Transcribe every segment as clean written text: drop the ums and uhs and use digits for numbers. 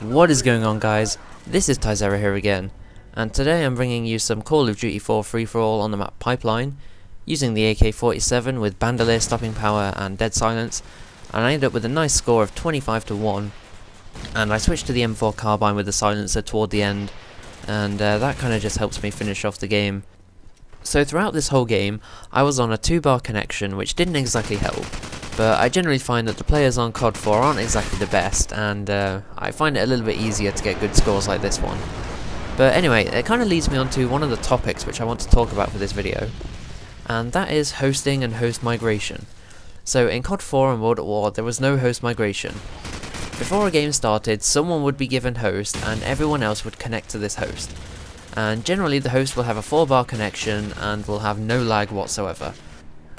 What is going on, guys? This is Tyzerra here again, and today I'm bringing you some Call of Duty 4 free-for-all on the map Pipeline, using the AK-47 with bandolier stopping power and dead silence, and I ended up with a nice score of 25-1, and I switched to the M4 carbine with the silencer toward the end, and that kind of just helps me finish off the game. So throughout this whole game, I was on a 2-bar connection, which didn't exactly help. But I generally find that the players on COD 4 aren't exactly the best, and I find it a little bit easier to get good scores like this one. But anyway, it kind of leads me on to one of the topics which I want to talk about for this video, and that is hosting and host migration. So in COD 4 and World at War, there was no host migration. Before a game started, someone would be given host, and everyone else would connect to this host. And generally the host will have a 4-bar connection, and will have no lag whatsoever.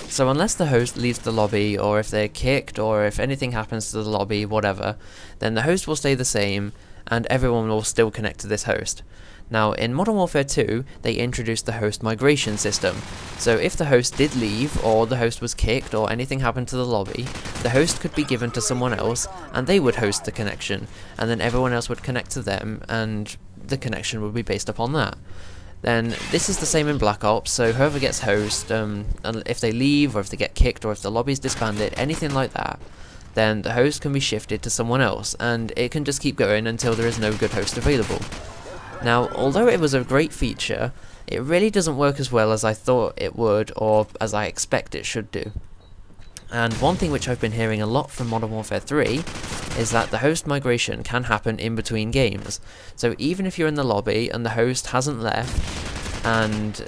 So unless the host leaves the lobby, or if they're kicked, or if anything happens to the lobby, whatever, then the host will stay the same, and everyone will still connect to this host. Now, in Modern Warfare 2, they introduced the host migration system. So if the host did leave, or the host was kicked, or anything happened to the lobby, the host could be given to someone else, and they would host the connection, and then everyone else would connect to them, and the connection would be based upon that. Then this is the same in Black Ops, so whoever gets host, if they leave, or if they get kicked, or if the lobby's disbanded, anything like that, then the host can be shifted to someone else, and it can just keep going until there is no good host available. Now, although it was a great feature, it really doesn't work as well as I thought it would, or as I expect it should do. And one thing which I've been hearing a lot from Modern Warfare 3 is that the host migration can happen in between games. So even if you're in the lobby and the host hasn't left and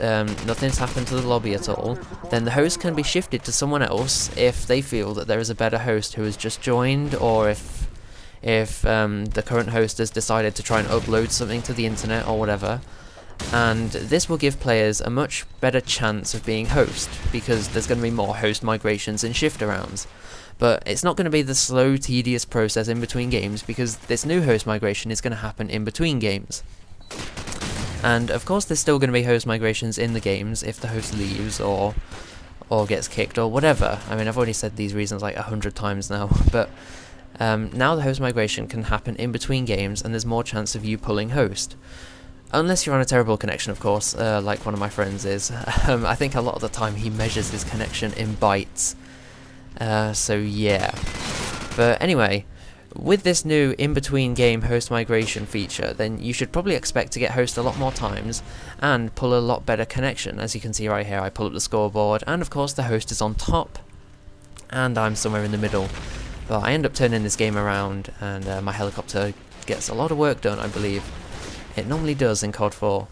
nothing's happened to the lobby at all, then the host can be shifted to someone else if they feel that there is a better host who has just joined, or if the current host has decided to try and upload something to the internet or whatever. And this will give players a much better chance of being host, because there's going to be more host migrations and shift arounds. But it's not going to be the slow, tedious process in between games, because this new host migration is going to happen in between games. And of course there's still going to be host migrations in the games if the host leaves or gets kicked or whatever. I mean, I've already said these reasons like 100 times now, but now the host migration can happen in between games, and there's more chance of you pulling host. Unless you're on a terrible connection, of course, like one of my friends is. I think a lot of the time he measures his connection in bytes. So yeah. But anyway, with this new in-between game host migration feature, then you should probably expect to get host a lot more times, and pull a lot better connection. As you can see right here, I pull up the scoreboard, and of course the host is on top, and I'm somewhere in the middle. But I end up turning this game around, and my helicopter gets a lot of work done, I believe. It normally does in COD 4.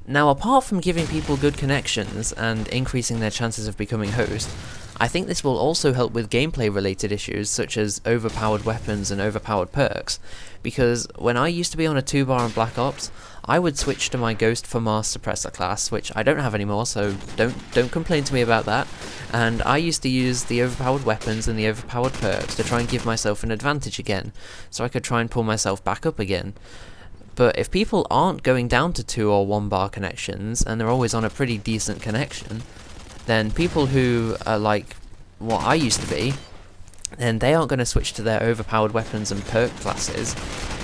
Now, apart from giving people good connections and increasing their chances of becoming host, I think this will also help with gameplay related issues such as overpowered weapons and overpowered perks, because when I used to be on a 2-bar on Black Ops, I would switch to my Ghost for Mars suppressor class, which I don't have anymore, so don't complain to me about that, and I used to use the overpowered weapons and the overpowered perks to try and give myself an advantage again, so I could try and pull myself back up again. But if people aren't going down to 2 or 1-bar connections, and they're always on a pretty decent connection, then people who are like what I used to be, then they aren't going to switch to their overpowered weapons and perk classes,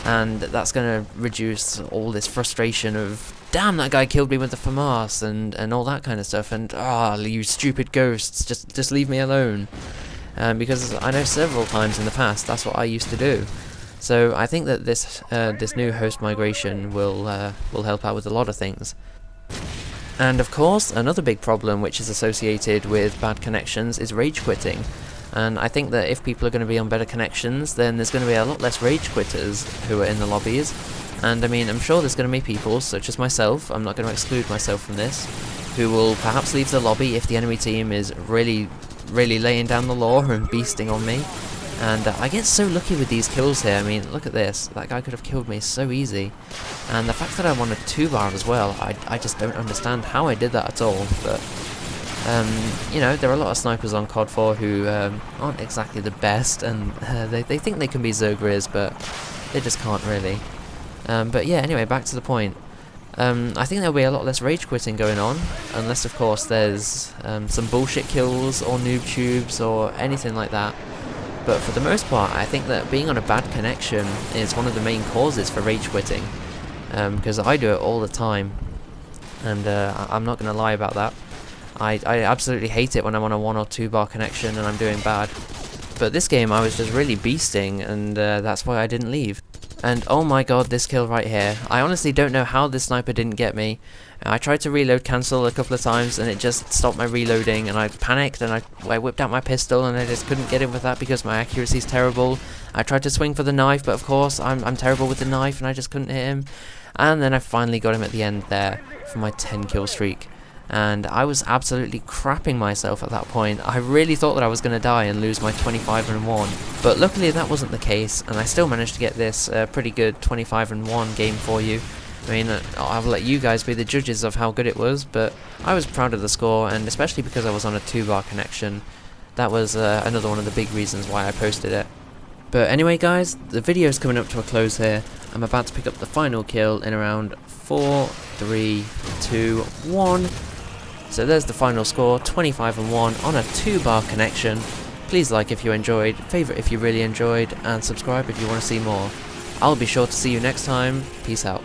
and that's going to reduce all this frustration of, damn, that guy killed me with the FAMAS, and all that kind of stuff, and you stupid ghosts, just leave me alone. Because I know several times in the past that's what I used to do. So I think that this new host migration will help out with a lot of things. And of course, another big problem which is associated with bad connections is rage quitting. And I think that if people are going to be on better connections, then there's going to be a lot less rage quitters who are in the lobbies. And I mean, I'm sure there's going to be people, such as myself, I'm not going to exclude myself from this, who will perhaps leave the lobby if the enemy team is really laying down the law and beasting on me. And I get so lucky with these kills here. I mean, look at this. That guy could have killed me so easy. And the fact that I won a 2-bar as well, I just don't understand how I did that at all. But, you know, there are a lot of snipers on COD 4 who aren't exactly the best, and they think they can be Zergriz, but they just can't really. But yeah, anyway, back to the point. I think there'll be a lot less rage quitting going on, unless of course there's some bullshit kills or noob tubes or anything like that. But for the most part, I think that being on a bad connection is one of the main causes for rage quitting, because I do it all the time, and I'm not going to lie about that. I absolutely hate it when I'm on a 1 or 2 bar connection and I'm doing bad. But this game I was just really beasting, and that's why I didn't leave. And oh my god, this kill right here. I honestly don't know how this sniper didn't get me. I tried to reload cancel a couple of times and it just stopped my reloading, and I panicked and I whipped out my pistol and I just couldn't get him with that because my accuracy is terrible. I tried to swing for the knife, but of course I'm terrible with the knife and I just couldn't hit him. And then I finally got him at the end there for my 10 kill streak. And I was absolutely crapping myself at that point. I really thought that I was going to die and lose my 25-1, but luckily that wasn't the case, and I still managed to get this pretty good 25-1 game for you. I mean, I'll let you guys be the judges of how good it was, but I was proud of the score, and especially because I was on a 2-bar connection. That was another one of the big reasons why I posted it. But anyway guys, the video's coming up to a close here. I'm about to pick up the final kill in around 4, 3, 2, 1. So there's the final score, 25-1 on a 2-bar connection. Please like if you enjoyed, favourite if you really enjoyed, and subscribe if you want to see more. I'll be sure to see you next time. Peace out.